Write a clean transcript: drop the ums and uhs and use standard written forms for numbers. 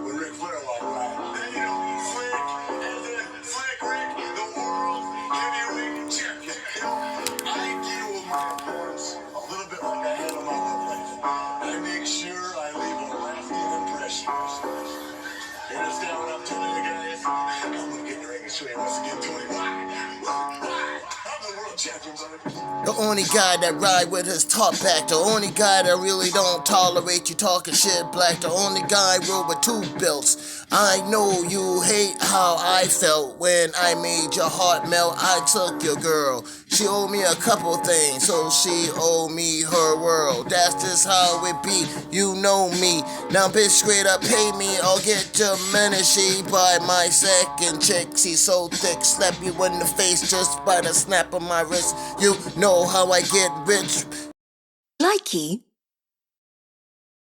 With Ric Flair like that. And you know, Slick Rick, the world heavyweight champion. You know, I deal with my opponents a little bit like I handle my love life. I make sure I leave a lasting impression. You understand what I'm telling you guys? I'm gonna get in the ring and show you once again, Tony. Why? I'm the world champion, brother. The only guy that ride with his top back. The only guy that really don't tolerate you talking shit black. The only guy rode with two belts. I know you hate how I felt when I made your heart melt. I took your girl. She owed me a couple things, so she owed me her world. That's just how it be, you know me. Now bitch straight up pay me or get diminished. She buy my second chick. She so thick, slap you in the face just by the snap of my wrist. You know how I get rich. Likey